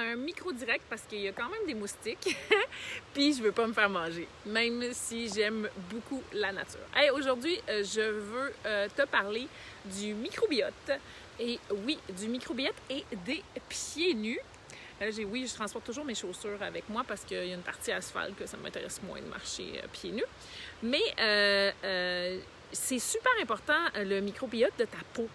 un micro-direct parce qu'il y a quand même des moustiques. Puis je veux pas me faire manger, même si j'aime beaucoup la nature. Hey, aujourd'hui, je veux te parler du microbiote. Et oui, du microbiote et des pieds nus. Je transporte toujours mes chaussures avec moi parce qu'il y a une partie asphalte que ça m'intéresse moins de marcher pieds nus. Mais c'est super important, le microbiote de ta peau.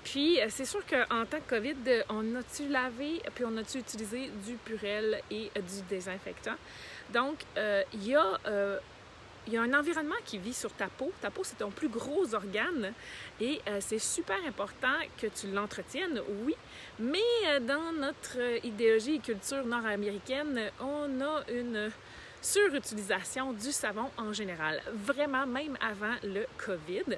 Puis, c'est sûr qu'en temps de COVID, on a-tu lavé, puis on a-tu utilisé du Purell et du désinfectant. Donc, il y a un environnement qui vit sur ta peau. Ta peau, c'est ton plus gros organe et c'est super important que tu l'entretiennes, oui. Mais dans notre idéologie et culture nord-américaine, on a une surutilisation du savon en général, vraiment même avant le COVID.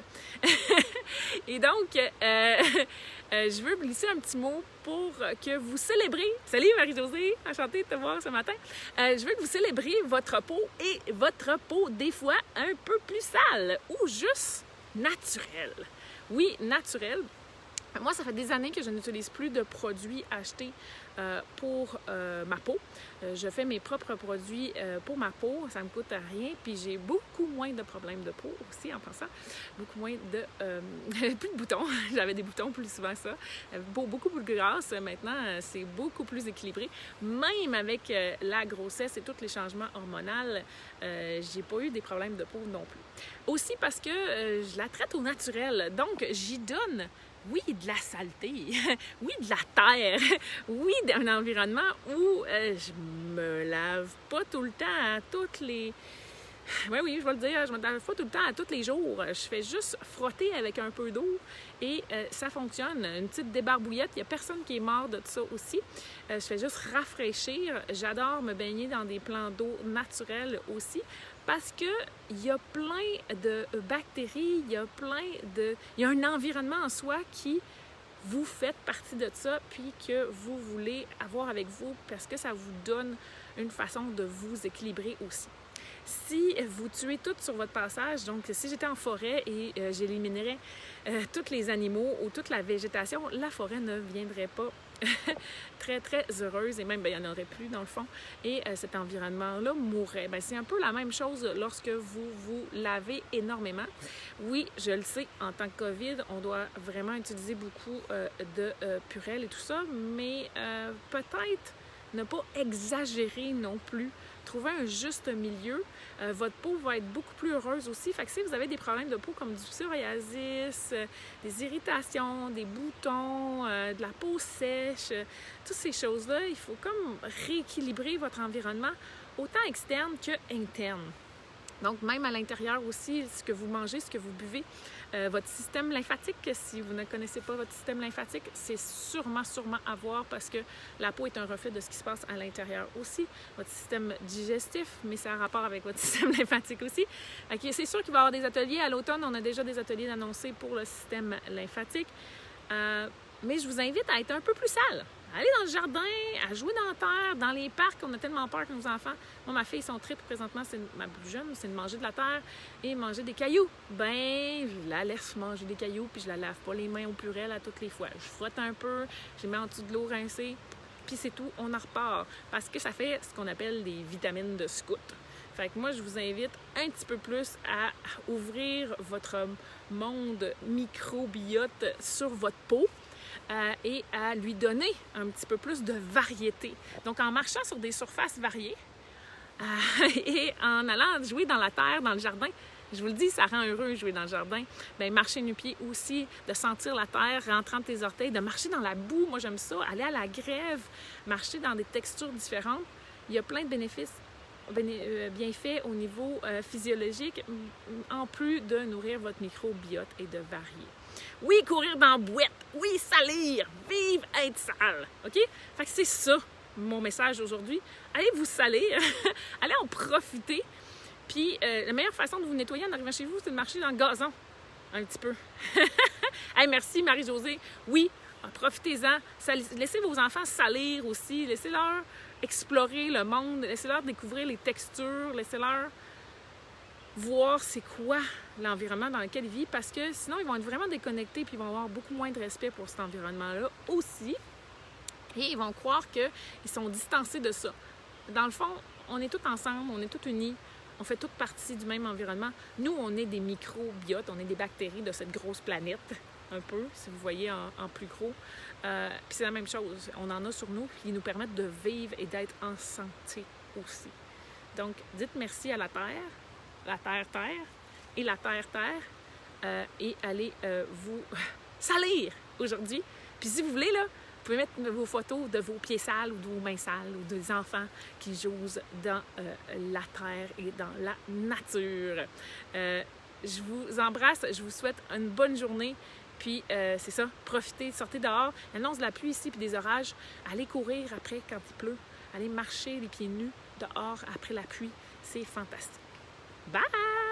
Et donc, je veux glisser un petit mot pour que vous célébrez. Salut Marie-Josée, enchantée de te voir ce matin. Je veux que vous célébriez votre peau et votre peau des fois un peu plus sale ou juste naturelle. Oui, naturelle. Moi, ça fait des années que je n'utilise plus de produits achetés pour ma peau. Je fais mes propres produits pour ma peau, ça me coûte rien, puis j'ai beaucoup moins de problèmes de peau aussi en pensant. Beaucoup moins de... plus de boutons, j'avais des boutons plus souvent ça. Beaucoup plus de grâce, maintenant c'est beaucoup plus équilibré. Même avec la grossesse et tous les changements hormonaux, j'ai pas eu des problèmes de peau non plus. Aussi parce que je la traite au naturel, donc j'y donne... Oui, de la saleté, oui, de la terre, oui, d'un environnement où je me lave pas tout le temps à toutes les... Oui, je vais le dire, je me lave pas tout le temps à tous les jours. Je fais juste frotter avec un peu d'eau et ça fonctionne. Une petite débarbouillette, il n'y a personne qui est mort de ça aussi. Je fais juste rafraîchir. J'adore me baigner dans des plans d'eau naturels aussi. Parce qu'il y a plein de bactéries, il y a un environnement en soi qui vous fait partie de ça, puis que vous voulez avoir avec vous parce que ça vous donne une façon de vous équilibrer aussi. Si vous tuez tout sur votre passage, donc si j'étais en forêt et j'éliminerais tous les animaux ou toute la végétation, la forêt ne viendrait pas très, très heureuse et même, il n'y en aurait plus dans le fond et cet environnement-là mourrait. C'est un peu la même chose lorsque vous vous lavez énormément. Oui, je le sais, en tant que COVID, on doit vraiment utiliser beaucoup de Purell et tout ça, mais peut-être ne pas exagérer non plus. Trouver un juste milieu. Votre peau va être beaucoup plus heureuse aussi. Fait que si vous avez des problèmes de peau comme du psoriasis, des irritations, des boutons, de la peau sèche, toutes ces choses-là, il faut comme rééquilibrer votre environnement autant externe que interne. Donc, même à l'intérieur aussi, ce que vous mangez, ce que vous buvez, votre système lymphatique, si vous ne connaissez pas votre système lymphatique, c'est sûrement à voir parce que la peau est un reflet de ce qui se passe à l'intérieur aussi. Votre système digestif, mais ça a rapport avec votre système lymphatique aussi. Okay, c'est sûr qu'il va y avoir des ateliers. À l'automne, on a déjà des ateliers annoncés pour le système lymphatique. Mais je vous invite à être un peu plus sale. Aller dans le jardin, à jouer dans la terre, dans les parcs. On a tellement peur que nos enfants... Moi, ma fille, son trip présentement, c'est ma plus jeune, c'est de manger de la terre et manger des cailloux. Je la laisse manger des cailloux puis je la lave pas les mains au Purell à toutes les fois. Je frotte un peu, je mets en dessous de l'eau rincée, puis c'est tout, on en repart. Parce que ça fait ce qu'on appelle des vitamines de scout. Fait que moi, je vous invite un petit peu plus à ouvrir votre monde microbiote sur votre peau. Et à lui donner un petit peu plus de variété. Donc, en marchant sur des surfaces variées et en allant jouer dans la terre, dans le jardin, je vous le dis, ça rend heureux jouer dans le jardin. Marcher nu-pied aussi, de sentir la terre rentrant de tes orteils, de marcher dans la boue, moi j'aime ça, aller à la grève, marcher dans des textures différentes. Il y a plein de bénéfices, bienfaits au niveau physiologique, en plus de nourrir votre microbiote et de varier. Oui, courir dans la boîte. Oui, salir. Vive être sale. OK? Fait que c'est ça, mon message aujourd'hui. Allez vous salir. Allez en profiter. Puis, la meilleure façon de vous nettoyer en arrivant chez vous, c'est de marcher dans le gazon. Un petit peu. Hey, merci, Marie-Josée. Oui, profitez-en. Laissez vos enfants salir aussi. Laissez-leur explorer le monde. Laissez-leur découvrir les textures. Laissez-leur voir c'est quoi l'environnement dans lequel ils vivent parce que sinon, ils vont être vraiment déconnectés puis ils vont avoir beaucoup moins de respect pour cet environnement-là aussi. Et ils vont croire qu'ils sont distancés de ça. Dans le fond, on est tous ensemble, on est tous unis, on fait toutes partie du même environnement. Nous, on est des microbiotes, on est des bactéries de cette grosse planète, un peu, si vous voyez en plus gros. Puis c'est la même chose, on en a sur nous, qui nous permettent de vivre et d'être en santé aussi. Donc, dites merci à la Terre, et la Terre, et allez vous salir aujourd'hui. Puis si vous voulez, là, vous pouvez mettre vos photos de vos pieds sales ou de vos mains sales ou des enfants qui jouent dans la terre et dans la nature. Je vous embrasse, je vous souhaite une bonne journée. Puis c'est ça, profitez, sortez dehors. L'annonce de la pluie ici puis des orages. Allez courir après quand il pleut. Allez marcher les pieds nus dehors après la pluie. C'est fantastique. Bye!